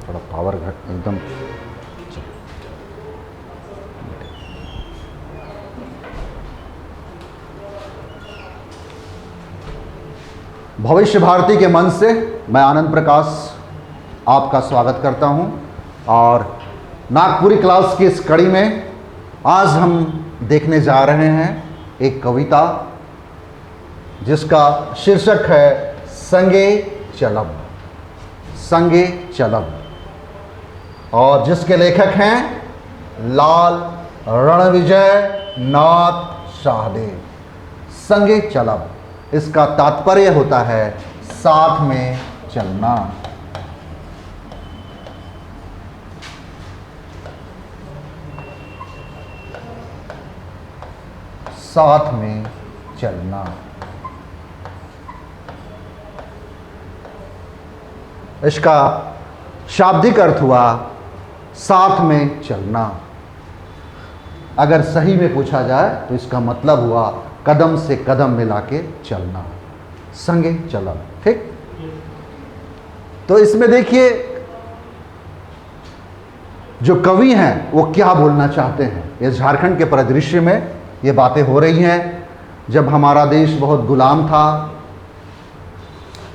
थोड़ा पावर घट एकदम। भविष्य भारती के मंच से मैं आनंद प्रकाश आपका स्वागत करता हूं और नागपुरी क्लास की इस कड़ी में आज हम देखने जा रहे हैं एक कविता जिसका शीर्षक है संगे चलब। संगे चलब और जिसके लेखक हैं लाल रणविजय नाथ शाहदेव। संगे चलब, इसका तात्पर्य होता है साथ में चलना। साथ में चलना। इसका शाब्दिक अर्थ हुआ साथ में चलना। अगर सही में पूछा जाए तो इसका मतलब हुआ कदम से कदम मिला के चलना, संगे चलब। ठीक, तो इसमें देखिए जो कवि हैं वो क्या बोलना चाहते हैं। ये झारखंड के परिदृश्य में ये बातें हो रही हैं जब हमारा देश बहुत गुलाम था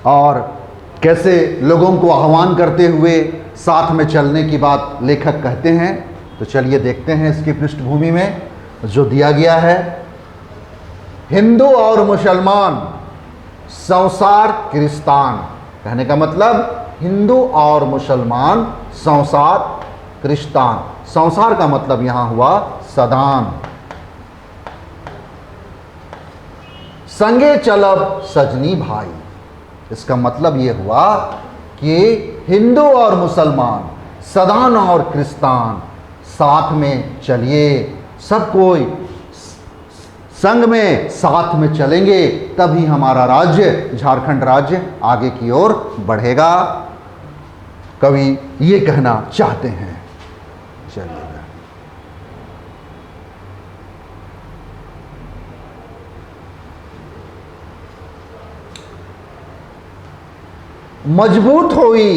और कैसे लोगों को आह्वान करते हुए साथ में चलने की बात लेखक कहते हैं। तो चलिए देखते हैं इसकी पृष्ठभूमि में जो दिया गया है। हिंदू और मुसलमान संसार क्रिस्तान, कहने का मतलब हिंदू और मुसलमान संसार क्रिस्तान। संसार का मतलब यहां हुआ सदान। संगे चलब सजनी भाई, इसका मतलब ये हुआ कि हिंदू और मुसलमान सदान और क्रिस्तान साथ में चलिए, सब कोई संग में साथ में चलेंगे तभी हमारा राज्य झारखंड राज्य आगे की ओर बढ़ेगा। कवि ये कहना चाहते हैं। चलिए मजबूत हुई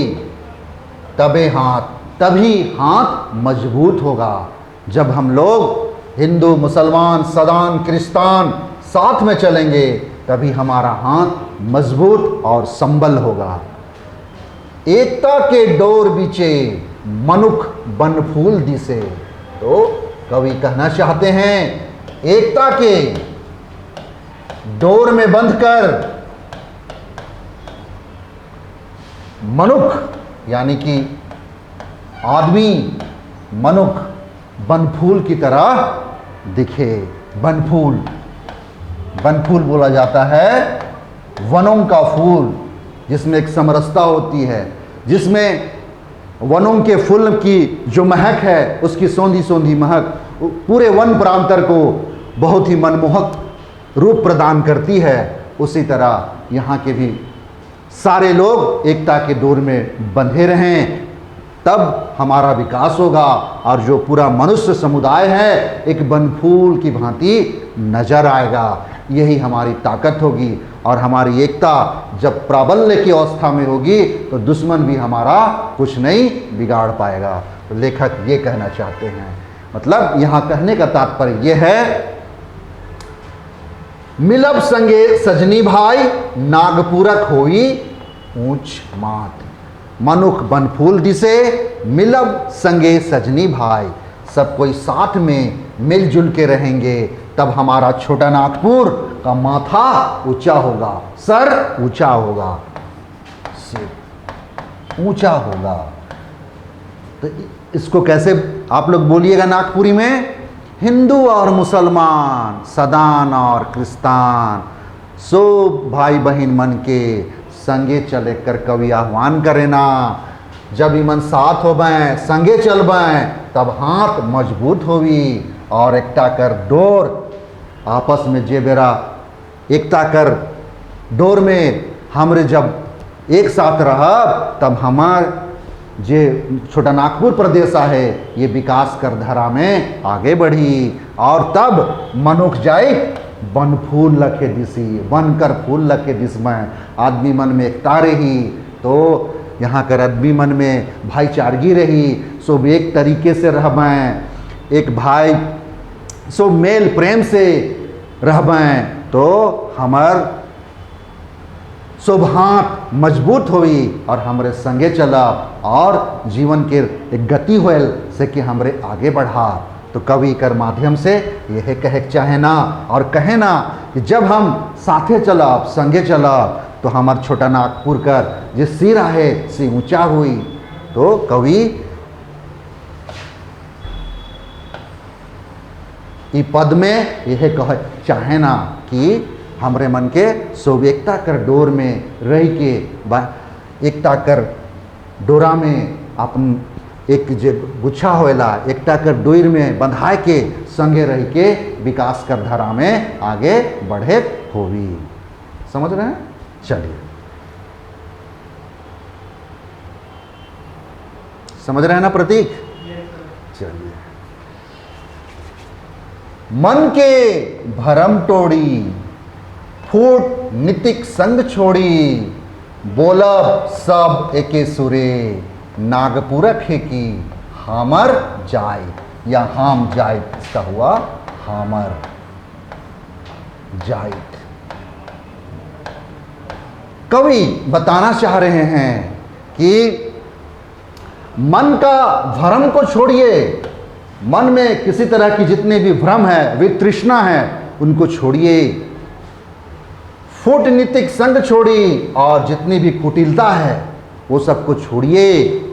तभी हाथ मजबूत होगा। जब हम लोग हिंदू मुसलमान सदान क्रिस्तान साथ में चलेंगे तभी हमारा हाथ मजबूत और संबल होगा। एकता के डोर बीचे मनुख बन फूल दिसे। तो कवि कहना चाहते हैं एकता के डोर में बंधकर मनुख यानी कि आदमी मनुख बनफूल की तरह दिखे। बनफूल बोला जाता है वनों का फूल जिसमें एक समरसता होती है, जिसमें वनों के फूल की जो महक है उसकी सौंधी सौंधी महक पूरे वन प्रांतर को बहुत ही मनमोहक रूप प्रदान करती है। उसी तरह यहाँ के भी सारे लोग एकता के डोर में बंधे रहें तब हमारा विकास होगा और जो पूरा मनुष्य समुदाय है एक बनफूल की भांति नजर आएगा। यही हमारी ताकत होगी और हमारी एकता जब प्राबल्य की अवस्था में होगी तो दुश्मन भी हमारा कुछ नहीं बिगाड़ पाएगा। तो लेखक ये कहना चाहते हैं, मतलब यहाँ कहने का तात्पर्य ये है मिलब संगे सजनी भाई नागपुरक होई ऊंच मात। मनुख बनफूल दिसे मिलब संगे सजनी भाई। सब कोई साथ में मिलजुल के रहेंगे तब हमारा छोटा नागपुर का माथा ऊंचा होगा, सर ऊंचा होगा, सिर ऊंचा होगा। तो इसको कैसे आप लोग बोलिएगा नागपुरी में? हिंदू और मुसलमान सदान और क्रिस्तान सो भाई बहन मन के संगे चले कर कवि आह्वान करे ना। जब मन साथ हो बैं संगे चल बैं तब हाथ मजबूत होवी और एकता कर डोर आपस में जे बेरा एकता कर डोर में हमरे जब एक साथ रहब तब हमार जे छोटा नागपुर प्रदेश है ये विकास कर धारा में आगे बढ़ी और तब मनुख जाए बन फूल लखे दिसी, बनकर फूल लखे दिस में आदमी मन में एकता रही तो यहाँ कर आदमी मन में भाईचारगी रही, सब एक तरीके से रहबें, एक भाई सब मेल प्रेम से रहबें, तो हमार सब हाथ मजबूत हुई और हमरे संगे चला और जीवन के एक गति होल से कि हमरे आगे बढ़ा। तो कवि कर माध्यम से यह कहे चाहे ना और कहे ना कि जब हम साथे चलब संगे चलब तो हमार छोटा नागपुर कर जो सिर है से ऊंचा हुई। तो कवि ई पद में यह कह चाहे ना कि हमरे मन के सब एकता कर डोर में रह के एकता कर डोरा में अपन एक जो गुच्छा होएला एकता कर डोर में बंधाए के संगे रह के विकास कर धारा में आगे बढ़े होवी। समझ रहे हैं? चलिए समझ रहे हैं ना प्रतीक? चलिए, मन के भरम तोड़ी फूट नितिक संग छोड़ी, बोलब सब एके सुरे, नागपुरक है कि हमर जाय या हम जाय, इसका हुआ हमर जाय। कवि बताना चाह रहे हैं कि मन का भ्रम को छोड़िए, मन में किसी तरह की जितने भी भ्रम है, वितृष्णा है, उनको छोड़िए, फूट नीतिक संग छोड़ी और जितनी भी कुटिलता है वो सबको छोड़िए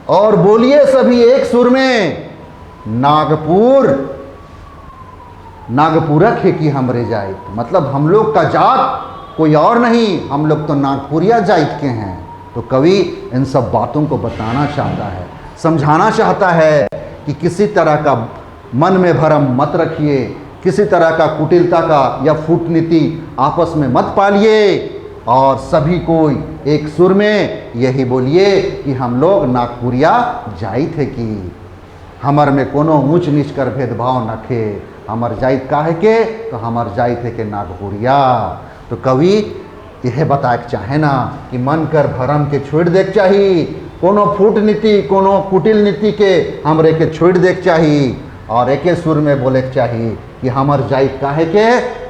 और बोलिए सभी एक सुर में, नागपुर नागपुरक है कि हमरे जाइत। मतलब हम लोग का जात कोई और नहीं, हम लोग तो नागपुरिया जाइत के हैं। तो कवि इन सब बातों को बताना चाहता है, समझाना चाहता है कि किसी तरह का मन में भरम मत रखिए, किसी तरह का कुटिलता का या फूटनीति आपस में मत पालिए और सभी कोई एक सुर में यही बोलिए कि हम लोग नागपुरिया जाइत है कि हमर में कोनो ऊंच नीच कर भेदभाव न खे, हमर जाइत काहे के, तो हमर जाइत है के नागपुरिया। तो कवि यह बताए चाहे ना कि मन कर भरम के छोड़ देख चाहिए, कोनो फूट नीति कोनो कुटिल नीति के हमरे के छोड़ देख चाहिए और एके सुर में बोले चाहिए कि हमर जाइत काहे के,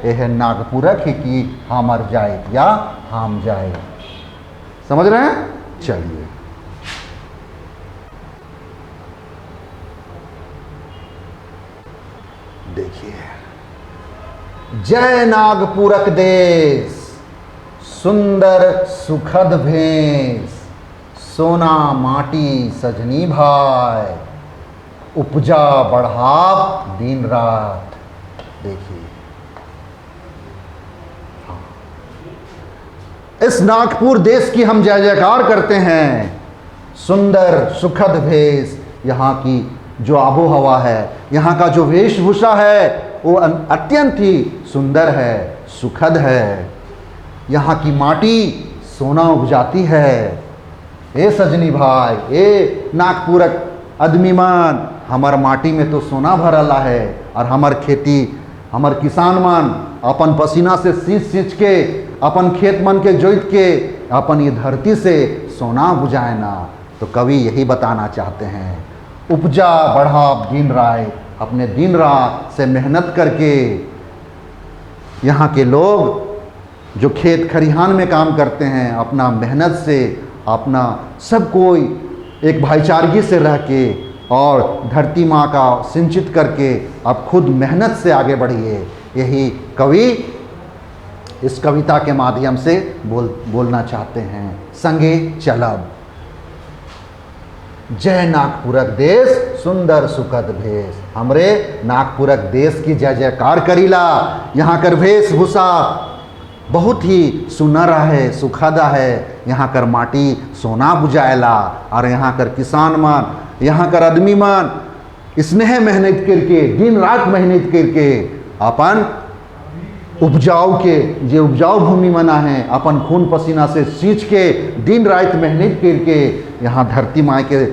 यह नागपुरक ही कि हमर जाइत या हम जाए। समझ रहे हैं? चलिए, देखिए, जय नागपुरक देश, सुंदर सुखद भेष, सोना माटी सजनी भाई, उपजा बढ़ाव दिन रात। देखिए, इस नागपुर देश की हम जय जयकार करते हैं। सुंदर सुखद भेष, यहाँ की जो आबो हवा है, यहाँ का जो वेशभूषा है वो अत्यंत ही सुंदर है, सुखद है। यहाँ की माटी सोना उपजाती है। ए सजनी भाई, ए नागपुरक आदमी मन, हमार माटी में तो सोना भरला है और हमार खेती, हमार किसान मन अपन पसीना से सींच सींच के, अपन खेत मन के जोत के, अपन ये धरती से सोना बुझाए ना। तो कवि यही बताना चाहते हैं, उपजा बढ़ाव दिन रात, अपने दिन रात से मेहनत करके यहाँ के लोग जो खेत खरिहान में काम करते हैं, अपना मेहनत से अपना सब कोई एक भाईचारगी से रह के और धरती माँ का सिंचित करके अब खुद मेहनत से आगे बढ़िए। यही कवि इस कविता के माध्यम से बोलना चाहते हैं। संगे चलब, जय नागपुरक देश, सुंदर सुखद भेष। हमरे नागपुरक देश की जय जयकार करीला। यहाँ कर वेशभूषा बहुत ही सुनर है, सुखद है। यहाँ कर माटी सोना बुझाएला और यहाँ कर किसान मन, यहाँ कर आदमी मन स्नेह मेहनत करके, दिन रात मेहनत करके अपन उपजाऊ के जो उपजाऊ भूमि मना है, अपन खून पसीना से सींच के दिन रात मेहनत करके यहाँ धरती माँ के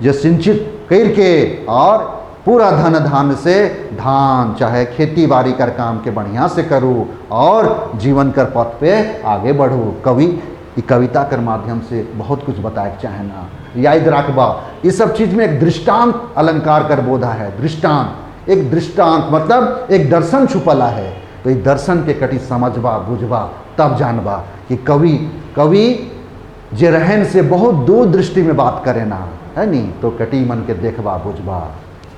जो सिंचित करके और पूरा धन धान से धान चाहे खेती बाड़ी कर काम के बढ़िया से करूँ और जीवन कर पथ पे आगे बढ़ूँ। कवि ये कविता के माध्यम से बहुत कुछ बताए चाहे ना। याद रखबा ये सब चीज़ में एक दृष्टांत अलंकार कर बोधा है। दृष्टांत, एक दृष्टांत मतलब एक दर्शन छुपला है। तो ये दर्शन के कटी समझबा बुझबा तब जानबा कि कवि जे रहन से बहुत दूर दृष्टि में बात करे ना, है नहीं, तो कटी मन के देखबा बुझबा।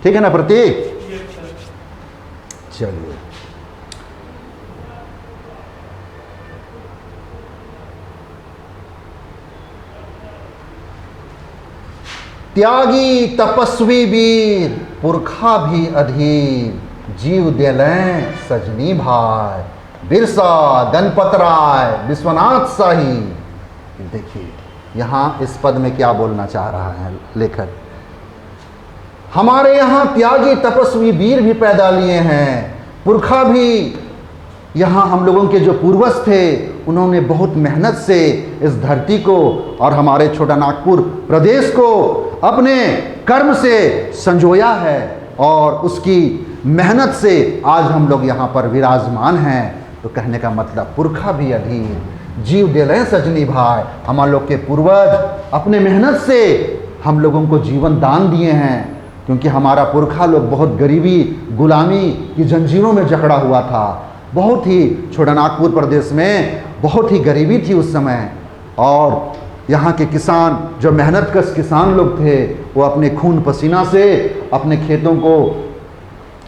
ठीक है ना प्रतीक? चलिए, त्यागी तपस्वी वीर पुरखा भी अधीर, जीव देलें सजनी भाई, बिरसा गणपत राय विश्वनाथ शाही। देखिए यहाँ इस पद में क्या बोलना चाह रहा है लेखक। हमारे यहाँ त्यागी तपस्वी वीर भी पैदा लिए हैं, पुरखा भी, यहाँ हम लोगों के जो पूर्वज थे उन्होंने बहुत मेहनत से इस धरती को और हमारे छोटा नागपुर प्रदेश को अपने कर्म से संजोया है और उसकी मेहनत से आज हम लोग यहाँ पर विराजमान हैं। तो कहने का मतलब पुरखा भी अधीर, जीव दे रहे सजनी भाई, हमारे लोग के पूर्वज अपने मेहनत से हम लोगों को जीवन दान दिए हैं। क्योंकि हमारा पुरखा लोग बहुत गरीबी गुलामी की जंजीरों में जकड़ा हुआ था। बहुत ही छोटा नागपुर प्रदेश में बहुत ही गरीबी थी उस समय, और यहाँ के किसान जो मेहनत कश किसान लोग थे वो अपने खून पसीना से अपने खेतों को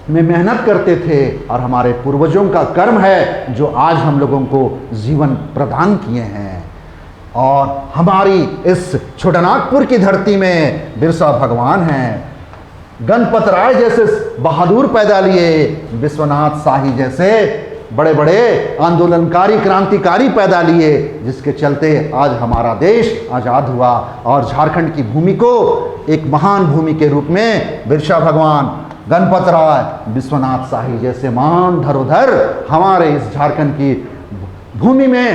में मेहनत करते थे, और हमारे पूर्वजों का कर्म है जो आज हम लोगों को जीवन प्रदान किए हैं। और हमारी इस छोटा नागपुर की धरती में बिरसा भगवान हैं, गणपत राय जैसे बहादुर पैदा लिए, विश्वनाथ शाही जैसे बड़े बड़े आंदोलनकारी क्रांतिकारी पैदा लिए, जिसके चलते आज हमारा देश आज़ाद हुआ और झारखंड की भूमि को एक महान भूमि के रूप में बिरसा भगवान, गणपत राय, विश्वनाथ शाही जैसे महान धरोधर हमारे इस झारखंड की भूमि में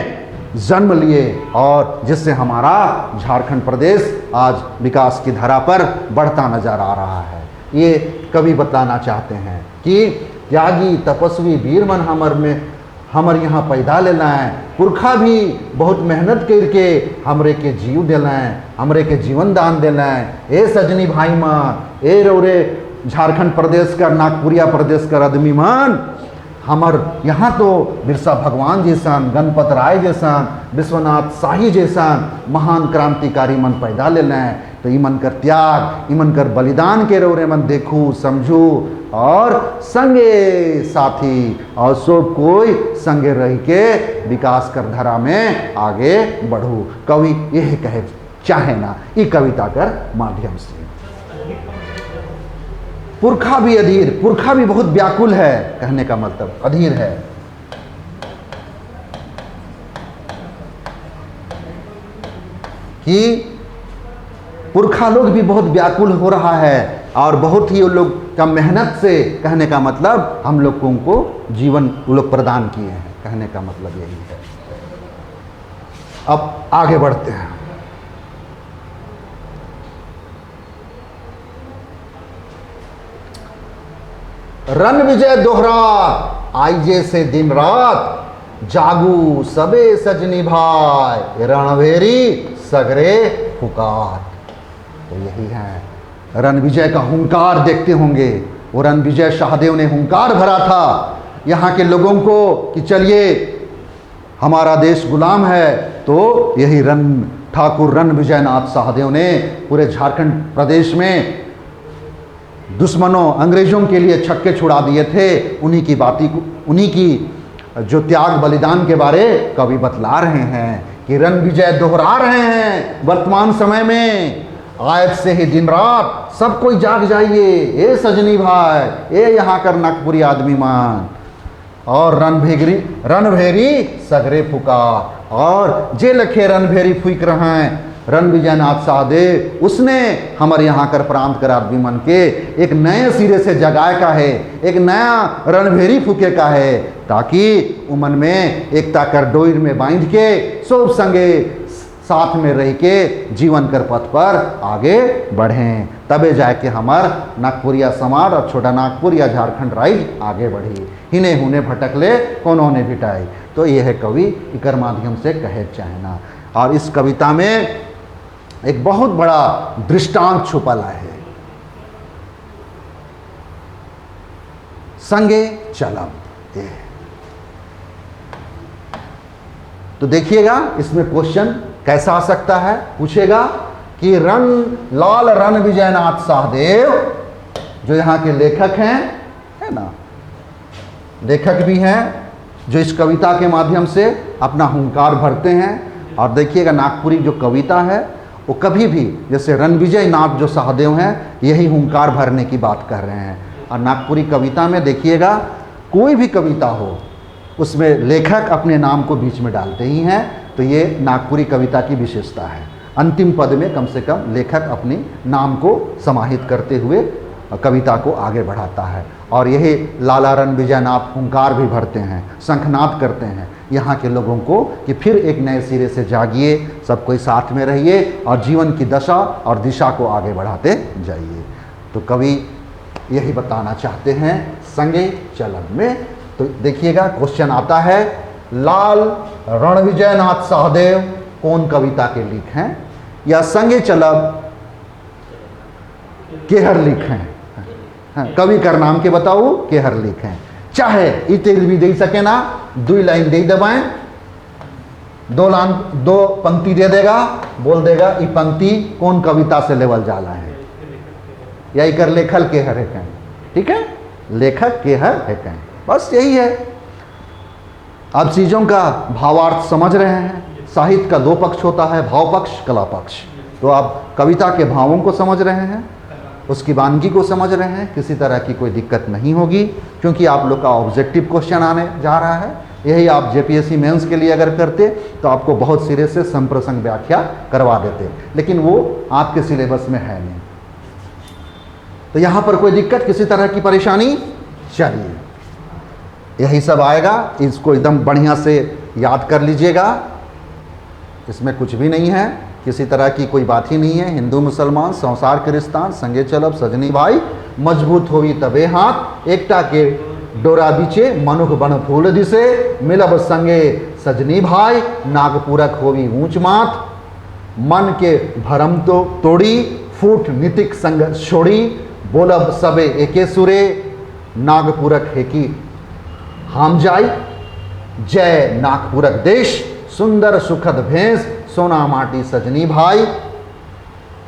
जन्म लिए, और जिससे हमारा झारखंड प्रदेश आज विकास की धारा पर बढ़ता नजर आ रहा है। ये कवि बताना चाहते हैं कि त्यागी तपस्वी वीर मन हमर यहाँ पैदा लेना है, पुरखा भी बहुत मेहनत करके हमरे के जीव देना है, हमरे के जीवन दान देना है। ए सजनी भाई मान, ए रौरे झारखंड प्रदेश का नागपुरिया प्रदेश का आदमी मान, हमर यहाँ तो बिरसा भगवान जैसन, गणपत राय जैसन, विश्वनाथ शाही जैसन महान क्रांतिकारी मन पैदा लेना है। तो ईमन कर त्याग, ईमन कर बलिदान के रौरे मन देखू समझू और संगे साथी और सब कोई संगे रह के विकास कर धारा में आगे बढ़ू। कवि यही कहे चाहे ना ये कविता कर माध्यम से। पुरखा भी अधीर, पुरखा भी बहुत व्याकुल है, कहने का मतलब अधीर है। कि पुरखा लोग भी बहुत व्याकुल हो रहा है और बहुत ही उन लोग का मेहनत से, कहने का मतलब हम लोगों को जीवन वो लोग प्रदान किए हैं, कहने का मतलब यही है। अब आगे बढ़ते हैं। रण विजय दोहरा आइजे से दिन रात, जागू सबे सजनी भाई, रणवेरी सगरे पुकार। तो यही है रण विजय का हुंकार। देखते होंगे वो रण विजय शाहदेव ने हुंकार भरा था यहाँ के लोगों को कि चलिए हमारा देश गुलाम है। तो यही ठाकुर रण विजयनाथ शाहदेव ने पूरे झारखंड प्रदेश में दुश्मनों अंग्रेजों के लिए छक्के छुड़ा दिए थे। उन्हीं की जो त्याग बलिदान के बारे कवि बतला रहे हैं कि रण विजय दोहरा रहे हैं वर्तमान समय में। आज से ही दिन रात सब कोई जाग जाइए, ए सजनी भाई, ए यहाँ कर नागपुरी आदमी मान, और रणभेरी सगरे पुकार। और जे लखे रणभेरी फूक रहे हैं रण विजयनाथ शाहदेव, उसने हमारे यहाँ कर प्रांत कर आदमी मन के एक नए सिरे से जगाए का है, एक नया रणभेरी फूके का है, ताकि उमन में एकता कर डोर में बांध के सब संगे साथ में रह के जीवन कर पथ पर आगे बढ़ें। तबे जाके हमार नागपुरिया समाज और छोटा नागपुर या झारखंड राज्य आगे बढ़ी। हिने हुने भटकले कोनो ने भिटाई। तो यह है कवि इकर माध्यम से कहे चाहना। और इस कविता में एक बहुत बड़ा दृष्टांत छुपा है। संगे चलब। ये तो देखिएगा इसमें क्वेश्चन कैसा आ सकता है। पूछेगा कि लाल रण विजयनाथ सहदेव जो यहाँ के लेखक हैं, है ना, लेखक भी हैं जो इस कविता के माध्यम से अपना हुंकार भरते हैं। और देखिएगा नागपुरी जो कविता है वो कभी भी, जैसे रणविजय नाथ जो सहदेव हैं, यही हुंकार भरने की बात कर रहे हैं। और नागपुरी कविता में देखिएगा कोई भी कविता हो उसमें लेखक अपने नाम को बीच में डालते ही हैं। तो ये नागपुरी कविता की विशेषता है। अंतिम पद में कम से कम लेखक अपने नाम को समाहित करते हुए कविता को आगे बढ़ाता है। और यही लाला रण विजयनाथ हुंकार भी भरते हैं, शंखनाद करते हैं यहाँ के लोगों को कि फिर एक नए सिरे से जागिए, सब कोई साथ में रहिए और जीवन की दशा और दिशा को आगे बढ़ाते जाइए। तो कवि यही बताना चाहते हैं संगे चलब में। तो देखिएगा क्वेश्चन आता है, लाल रणविजयनाथ सहदेव कौन कविता के लेख हैं, या संगे चलब केहर लिख हैं। कवि कर नाम के बताओ केहर लिख हैं। चाहे इते भी दे सके ना, 2 लाइन दे दबाएं, 2 पंक्ति दे देगा, बोल देगा ये पंक्ति कौन कविता से लेवल जाला है, या कर लेखक केहर है कहें। ठीक है, लेखक केहर है कहें, बस यही है। आप चीज़ों का भावार्थ समझ रहे हैं। साहित्य का 2 पक्ष होता है, भाव पक्ष, कला पक्ष। तो आप कविता के भावों को समझ रहे हैं, उसकी वानगी को समझ रहे हैं, किसी तरह की कोई दिक्कत नहीं होगी, क्योंकि आप लोग का ऑब्जेक्टिव क्वेश्चन आने जा रहा है। यही आप जेपीएससी मेंस के लिए अगर करते तो आपको बहुत सिरे से संप्रसंग व्याख्या करवा देते, लेकिन वो आपके सिलेबस में है नहीं। तो यहाँ पर कोई दिक्कत, किसी तरह की परेशानी, चलिए यही सब आएगा। इसको एकदम बढ़िया से याद कर लीजिएगा, इसमें कुछ भी नहीं है, किसी तरह की कोई बात ही नहीं है। हिंदू मुसलमान संसार के रिश्तान संगे चलब सजनी भाई, मजबूत होवी तबे हाथ, एकता के डोरा बीचे मनुख बन फूल दिसे, मिलब संगे सजनी भाई, नागपुरक होवी ऊंच माथ, मन के भरम तो तोड़ी, फूट नितिक संग छोड़ी, बोलब सबे एके सुरे, नागपुरक हेकी हम जाई, जय नागपुरक देश, सुंदर सुखद भेंस, सोना माटी सजनी भाई,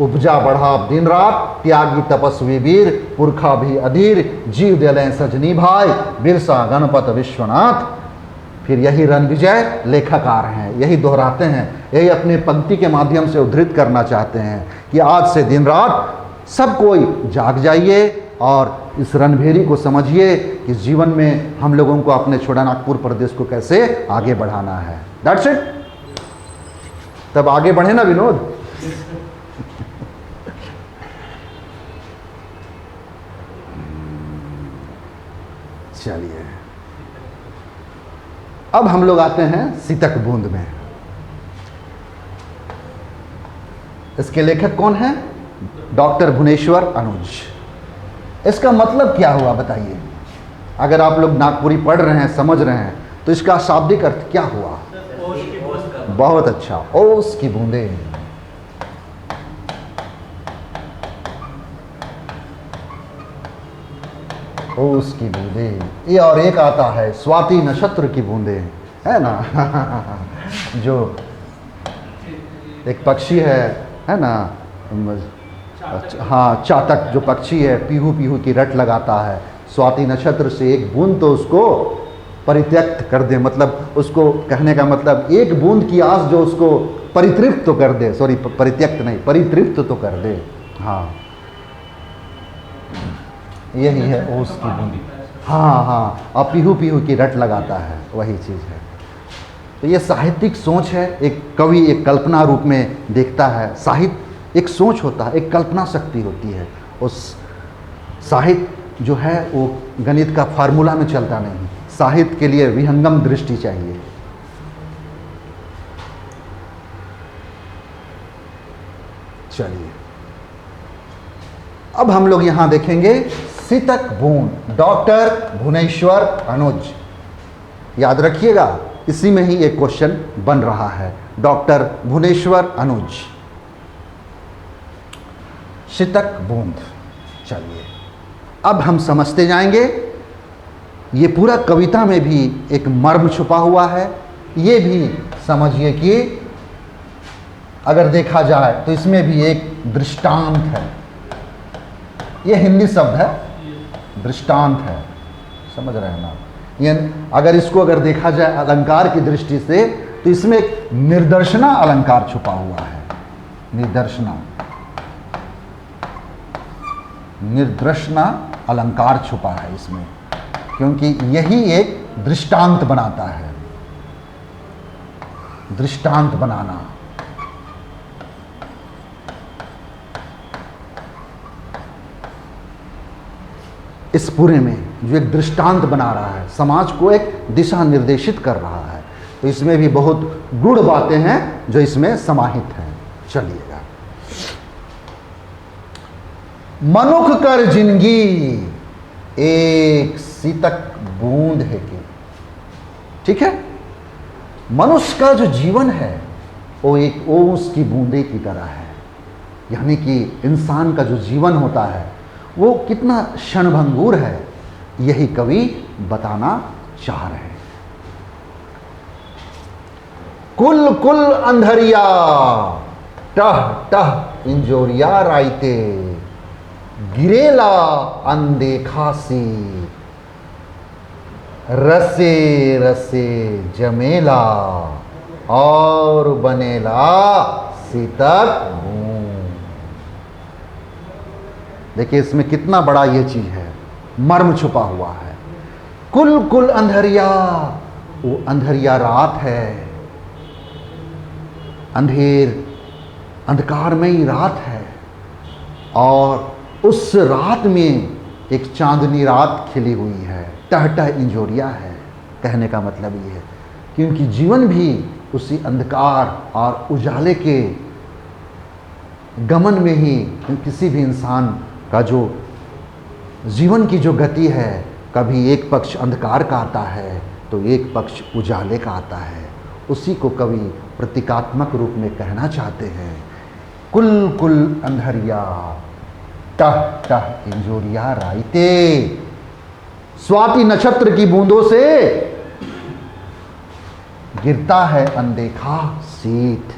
उपजा बढ़ाव दिन रात, त्यागी तपस्वी वीर, पुरखा भी अधीर, जीव दिलें सजनी भाई, बिरसा गणपत विश्वनाथ। फिर यही रणविजय लेखक आ रहे हैं, यही दोहराते हैं, यही अपने पंक्ति के माध्यम से उद्धृत करना चाहते हैं कि आज से दिन रात सब कोई जाग जाइए और इस रणभेरी को समझिए कि जीवन में हम लोगों को अपने छोटा नागपुर प्रदेश को कैसे आगे बढ़ाना है। That's it. तब आगे बढ़े ना विनोद। चलिए अब हम लोग आते हैं सीतक बूंद में। इसके लेखक कौन है? डॉक्टर भुवनेश्वर अनुज। इसका मतलब क्या हुआ बताइए? अगर आप लोग नागपुरी पढ़ रहे हैं, समझ रहे हैं, तो इसका शाब्दिक अर्थ क्या हुआ? बहुत अच्छा, ओस की बूंदे। ओस की बूंदे। ये और एक आता है स्वाति नक्षत्र की बूंदे, है ना जो एक पक्षी है ना, हाँ, चातक जो पक्षी है, पीहू पीहू की रट लगाता है, स्वाति नक्षत्र से एक बूंद तो उसको परित्यक्त कर दे, मतलब उसको कहने का मतलब एक बूंद की आस जो उसको परितृप्त तो कर दे, सॉरी परित्यक्त नहीं, परितृप्त तो कर दे। हाँ, यही है ओस की बूंद। हाँ हाँ, और पीहू पीहू की रट लगाता है, वही चीज़ है। तो ये साहित्यिक सोच है। एक कवि एक कल्पना रूप में देखता है। साहित्य एक सोच होता है, एक कल्पना शक्ति होती है। उस साहित्य जो है वो गणित का फार्मूला में चलता नहीं, साहित्य के लिए विहंगम दृष्टि चाहिए। चलिए अब हम लोग यहां देखेंगे सीतक बूंद, डॉक्टर भुवनेश्वर अनुज। याद रखिएगा, इसी में ही एक क्वेश्चन बन रहा है। डॉक्टर भुवनेश्वर अनुज, शीतक बूंद। चलिए अब हम समझते जाएंगे। ये पूरा कविता में भी एक मर्म छुपा हुआ है। ये भी समझिए कि अगर देखा जाए तो इसमें भी एक दृष्टांत है। ये हिंदी शब्द है, दृष्टांत है, समझ रहे हैं ना। ये अगर इसको अगर देखा जाए अलंकार की दृष्टि से तो इसमें एक निर्दर्शना अलंकार छुपा हुआ है। निर्दर्शना अलंकार छुपा है इसमें, क्योंकि यही एक दृष्टांत बनाता है। दृष्टांत बनाना, इस पूरे में जो एक दृष्टांत बना रहा है, समाज को एक दिशा निर्देशित कर रहा है, तो इसमें भी बहुत गूढ़ बातें हैं जो इसमें समाहित हैं। चलिएगा। मनुख कर जिंदगी एक शीतक बूंद है कि, ठीक है, मनुष्य का जो जीवन है वो एक ओस की बूंदे की तरह है। यानी कि इंसान का जो जीवन होता है वो कितना क्षणभंगुर है, यही कवि बताना चाह रहे हैं। कुल कुल अंधरिया टह टह इंजोरिया राइते, गिरेला अनदेखा सी, रसे रसे जमेला, और बनेला शीतक बूंद। देखिए इसमें कितना बड़ा ये चीज है, मर्म छुपा हुआ है। कुल कुल अंधरिया, वो अंधरिया रात है, अंधेर अंधकारमयी रात है, और उस रात में एक चांदनी रात खिली हुई है, टह टह इंजोरिया है। कहने का मतलब ये है क्योंकि जीवन भी उसी अंधकार और उजाले के गमन में ही, किसी भी इंसान का जो जीवन की जो गति है, कभी एक पक्ष अंधकार का आता है तो एक पक्ष उजाले का आता है। उसी को कवि प्रतीकात्मक रूप में कहना चाहते हैं। कुल कुल अंधरिया टह टह इंजोरिया राइते, स्वाति नक्षत्र की बूंदों से गिरता है अनदेखा शीत।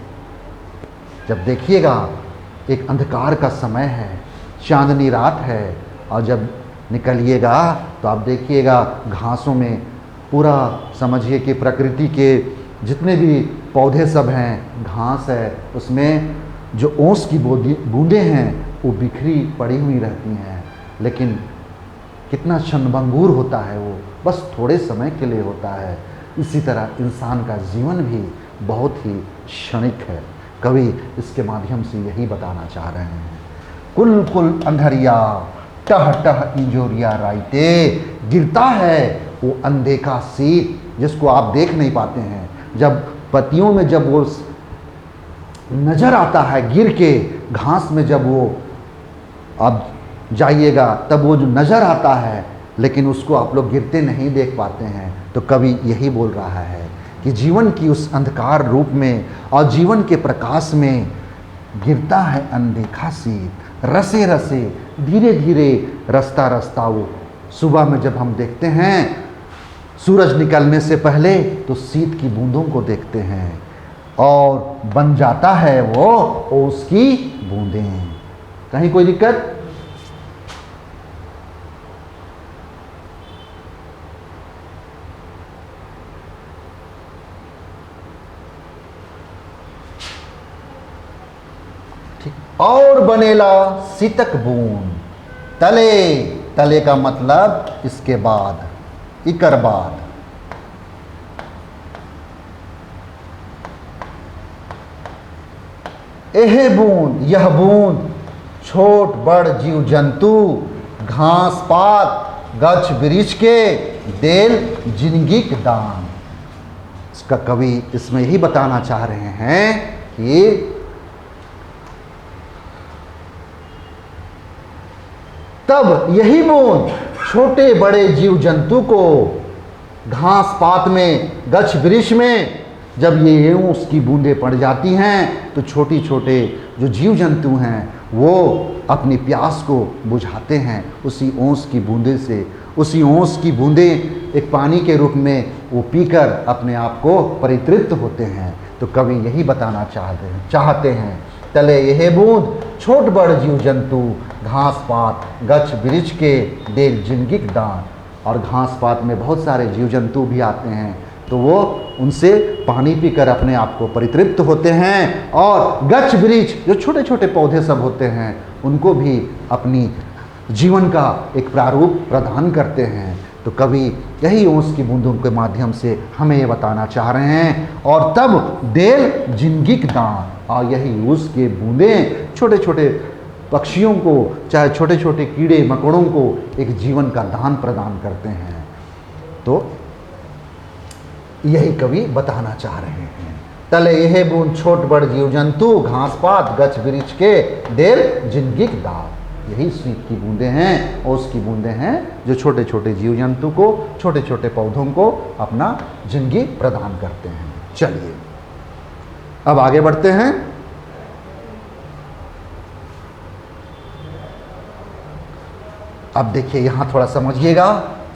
जब देखिएगा एक अंधकार का समय है, चांदनी रात है, और जब निकलिएगा तो आप देखिएगा घासों में पूरा समझिए कि प्रकृति के जितने भी पौधे सब हैं, घास है, उसमें जो ओस की बूंदें हैं वो बिखरी पड़ी हुई रहती हैं। लेकिन कितना क्षणभंगुर होता है वो, बस थोड़े समय के लिए होता है। इसी तरह इंसान का जीवन भी बहुत ही क्षणिक है। कवि इसके माध्यम से यही बताना चाह रहे हैं। कुल कुल अंधरिया टह टह इंजोरिया राइते, गिरता है वो अनदेखा शीत, जिसको आप देख नहीं पाते हैं। जब पत्तियों में जब वो नजर आता है गिर के, घास में जब वो आप जाइएगा तब वो जो नजर आता है, लेकिन उसको आप लोग गिरते नहीं देख पाते हैं। तो कवि यही बोल रहा है कि जीवन की उस अंधकार रूप में और जीवन के प्रकाश में गिरता है अनदेखा शीत, रसे रसे, धीरे धीरे, रस्ता रस्ता। वो सुबह में जब हम देखते हैं सूरज निकलने से पहले तो शीत की बूंदों को देखते हैं, और बन जाता है वो उसकी बूंदें। कहीं कोई दिक्कत? ठीक। और बनेला शीतक बूंद, तले, तले का मतलब इसके बाद, इकर बाद। एहे बूंद, यह बूंद, छोट बड़ जीव जंतु, घास पात, गछ वृक्ष के देल जिंदगी के दान। इसका कवि इसमें ही बताना चाह रहे हैं कि तब यही बूंद छोटे बड़े जीव जंतु को घास पात में, गच्छ वृक्ष में जब ये ओस की बूंदें पड़ जाती हैं तो छोटे छोटे जो जीव जंतु हैं वो अपनी प्यास को बुझाते हैं उसी ओस की बूंदे से। उसी ओस की बूंदें एक पानी के रूप में वो पीकर अपने आप को परितृप्त होते हैं। तो कवि यही बताना चाहते हैं तले यह बूंद छोट बड़ जीव जंतु, घास पात गच्छ वृक्ष के देल जिंदगी दान। और घास पात में बहुत सारे जीव जंतु भी आते हैं तो वो उनसे पानी पीकर अपने आप को परितृप्त होते हैं। और गच्छ वृक्ष जो छोटे छोटे पौधे सब होते हैं उनको भी अपनी जीवन का एक प्रारूप प्रदान करते हैं। तो कवि यही ओस की बूंदों के माध्यम से हमें ये बताना चाह रहे हैं। और तब देल जिंदगी दान, और यही ओस के बूंदें छोटे छोटे पक्षियों को, चाहे छोटे छोटे कीड़े मकोड़ों को एक जीवन का दान प्रदान करते हैं। तो यही कवि बताना चाह रहे हैं। तले यह बूंद छोट बड़ जीव जंतु, घास पात गच्छ वृक्ष के देल जिंदगी दान। यही सीप की बूंदें हैं, ओस की बूंदें हैं जो छोटे छोटे जीव जंतु को, छोटे छोटे पौधों को अपना जिंदगी प्रदान करते हैं। चलिए अब आगे बढ़ते हैं। अब देखिए यहां थोड़ा समझिएगा।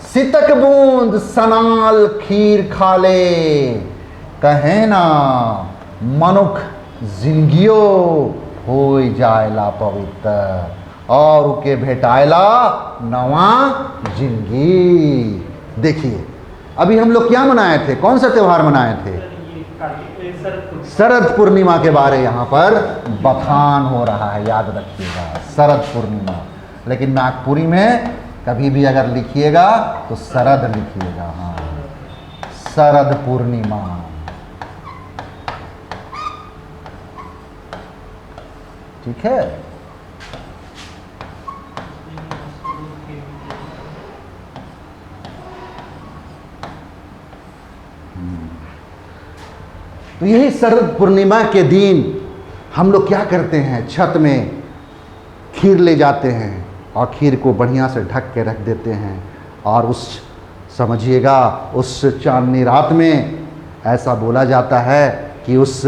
सितक बूंद सनाल खीर खाले, कहे ना मनुख जिंदगियो हो जायला पवित्र, और उके भेटायला नवा जिंदगी। देखिए अभी हम लोग क्या मनाए थे, कौन सा त्यौहार मनाए थे? शरद पूर्णिमा के बारे यहाँ पर बखान हो रहा है, याद रखिएगा शरद पूर्णिमा। लेकिन नागपुरी में कभी भी अगर लिखिएगा तो शरद लिखिएगा। हाँ, शरद पूर्णिमा। ठीक है। तो यही शरद पूर्णिमा के दिन हम लोग क्या करते हैं, छत में खीर ले जाते हैं और खीर को बढ़िया से ढक के रख देते हैं। और उस समझिएगा उस चांदनी रात में ऐसा बोला जाता है कि उस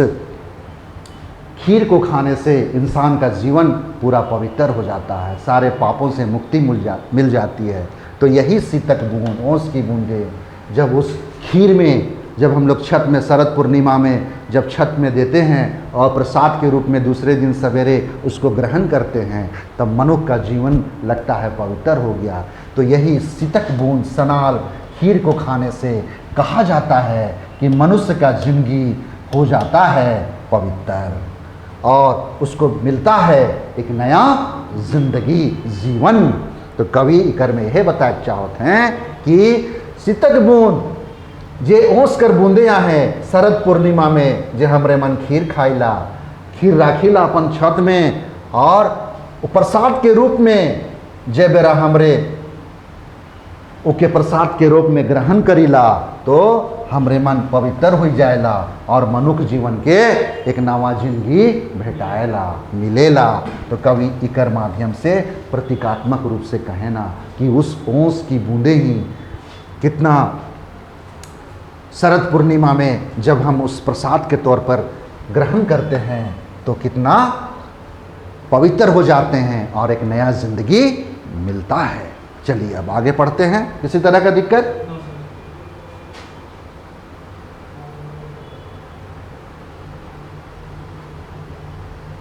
खीर को खाने से इंसान का जीवन पूरा पवित्र हो जाता है, सारे पापों से मुक्ति मिल जाती है। तो यही सितक बूंद, ओस की बूंदें जब उस खीर में, जब हम लोग छत में शरद पूर्णिमा में जब छत में देते हैं और प्रसाद के रूप में दूसरे दिन सवेरे उसको ग्रहण करते हैं, तब मनुष्य का जीवन लगता है पवित्र हो गया। तो यही सितक बूंद सनाल खीर को खाने से कहा जाता है कि मनुष्य का जिंदगी हो जाता है पवित्र और उसको मिलता है एक नया जिंदगी, जीवन। तो कवि इकर में यह बताना चाहते हैं कि सितक बूंद जे ओस कर बूंदे है शरद पूर्णिमा में, जे हमरे मन खीर खाइला, खीर राखीला अपन छत में और प्रसाद के रूप में जे बेरा हमरे ओके प्रसाद के रूप में ग्रहण करीला तो हमरे मन पवित्र हो जाएला और मनुष्य जीवन के एक नवा जिंदगी भेटाएला, मिलेला। तो कवि इकर माध्यम से प्रतीकात्मक रूप से कहे ना कि उस ओस की बूंदे ही कितना शरद पूर्णिमा में जब हम उस प्रसाद के तौर पर ग्रहण करते हैं तो कितना पवित्र हो जाते हैं और एक नया जिंदगी मिलता है। चलिए अब आगे पढ़ते हैं। किसी तरह का दिक्कत?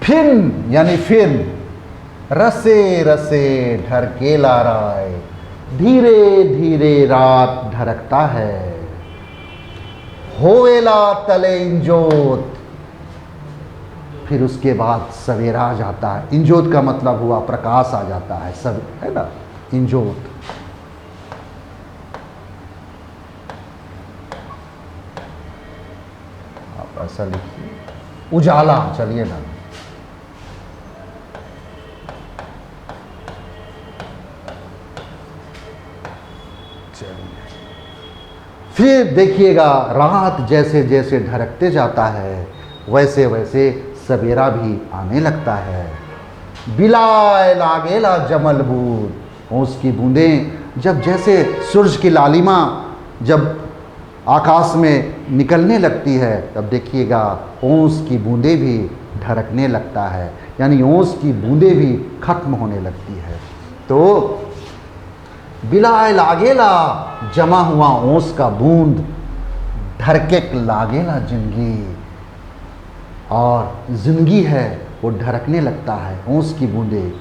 फिर यानी फिर रसे रसे ढरकेला राय, धीरे धीरे रात ढरकता है, होवेला तले इंजोत। फिर उसके बाद सवेरा आ जाता है। इंजोत का मतलब हुआ प्रकाश आ जाता है, सब है ना, इंजोत। आप ऐसा लिखिए, उजाला। चलिए ना, फिर देखिएगा रात जैसे जैसे ढरकते जाता है वैसे वैसे सवेरा भी आने लगता है। बिलाए लागेला जमल बूंद, उसकी बूंदें जब जैसे सूरज की लालिमा जब आकाश में निकलने लगती है, तब देखिएगा ओस की बूंदें भी ढरकने लगता है, यानी ओस की बूंदें भी खत्म होने लगती है। तो बिलाए लागेला जमा हुआ ओस का बूंद, ढरके लागेला जिंदगी, और जिंदगी है वो ढरकने लगता है, ओस की बूंदे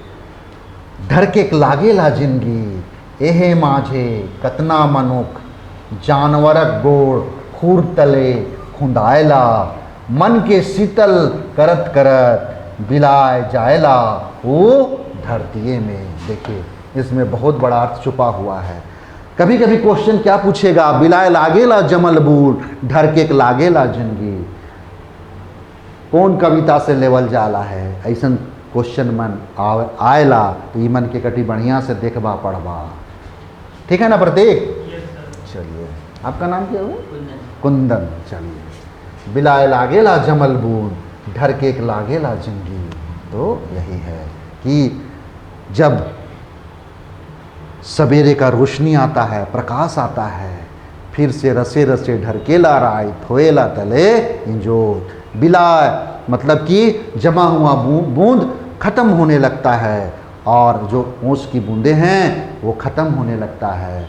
ढरके लागेला जिंदगी। एहे माझे कतना मनुख जानवरक गोड़ खूर तले खुंदायला, मन के शीतल करत करत बिलाए जायला वो धरतीये में। देखिए इसमें बहुत बड़ा अर्थ छुपा हुआ है। कभी कभी क्वेश्चन क्या पूछेगा, बिलाए लागेला जमल बूढ़ ढरके लागेला जिंदगी, कौन कविता से लेवल जाला है, ऐसा क्वेश्चन मन आएला तो ये मन के कटी बढ़िया से देखबा पढ़बा। ठीक है ना प्रतीक? चलिए, आपका नाम क्या हुआ? कुंदन। चलिए, बिलाए लागेला जमल बूढ़ ढरके लागेला जिंदगी। तो यही है कि जब सवेरे का रोशनी आता है, प्रकाश आता है, फिर से रसे रसे ढरकेला राय थोएला तले इंजोत। बिलाए मतलब कि जमा हुआ बूंद ख़त्म होने लगता है, और जो ओस की बूंदें हैं वो ख़त्म होने लगता है।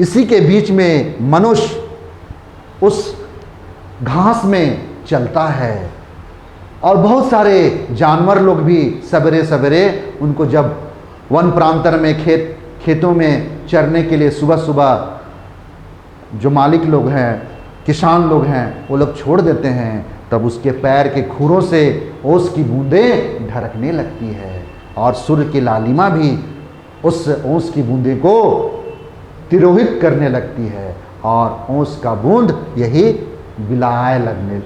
इसी के बीच में मनुष्य उस घास में चलता है, और बहुत सारे जानवर लोग भी सवेरे सवेरे उनको जब वन प्रांतर में खेतों में चरने के लिए सुबह सुबह जो मालिक लोग हैं, किसान लोग हैं, वो लोग छोड़ देते हैं, तब उसके पैर के खुरों से ओस की बूंदें ढरकने लगती है, और सूर्य की लालिमा भी उस ओस की बूंदे को तिरोहित करने लगती है, और ओस का बूंद यही बिलाए लगने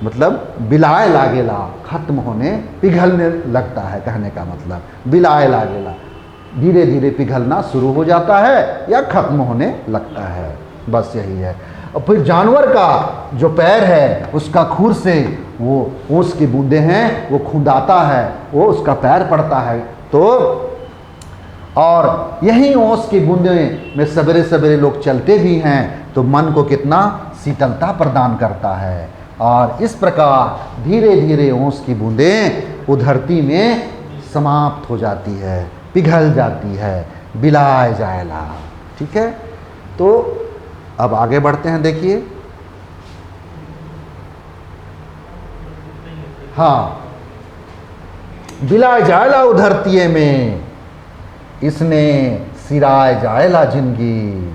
मतलब बिलाए लागेला खत्म होने पिघलने लगता है। कहने का मतलब बिलाए लागेला धीरे धीरे पिघलना शुरू हो जाता है या खत्म होने लगता है, बस यही है। और फिर जानवर का जो पैर है उसका खुर से वो ओस की बूंदें हैं वो खुंदाता है, वो उसका पैर पड़ता है। तो और यही ओस की बूंदें में सवेरे सवेरे लोग चलते भी हैं, तो मन को कितना शीतलता प्रदान करता है, और इस प्रकार धीरे धीरे ओस की बूंदें वो धरती में समाप्त हो जाती है, पिघल जाती है, बिलाए जायला। ठीक है, तो अब आगे बढ़ते हैं। देखिए, हाँ, बिलाए जायला वो धरतीये में, इसने सिराए जायला जिंदगी।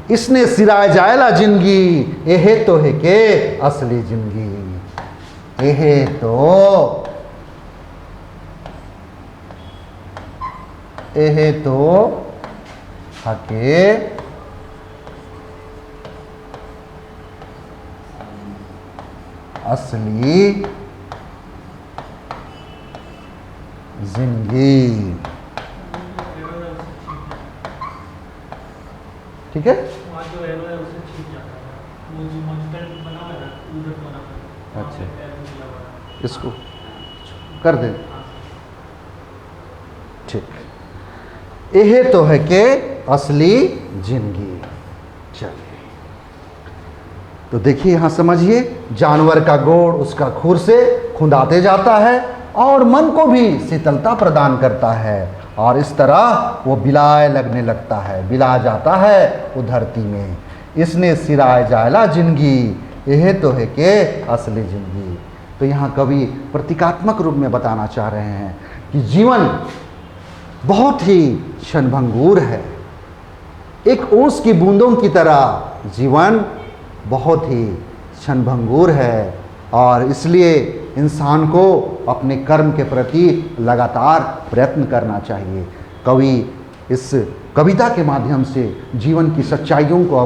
इसने सिराए जायला जिंदगी, एहे तो है के असली जिंदगी। एहे तो हके असली जिंदगी। ठीक है, अच्छा इसको कर दे। ठीक, यह तो है कि असली जिंदगी। चलिए, तो देखिए यहाँ समझिए, जानवर का गोड़ उसका खुर से खुंदाते जाता है और मन को भी शीतलता प्रदान करता है, और इस तरह वो बिलाए लगने लगता है, बिला जाता है वो धरती में। इसने सिराए जायला जिंदगी, यह तो है कि असली जिंदगी। तो यहाँ कवि प्रतीकात्मक रूप में बताना चाह रहे हैं कि जीवन बहुत ही क्षणभंगुर है। एक ओस की बूंदों की तरह जीवन बहुत ही क्षणभंगुर है, और इसलिए इंसान को अपने कर्म के प्रति लगातार प्रयत्न करना चाहिए। कवि इस कविता के माध्यम से जीवन की सच्चाइयों को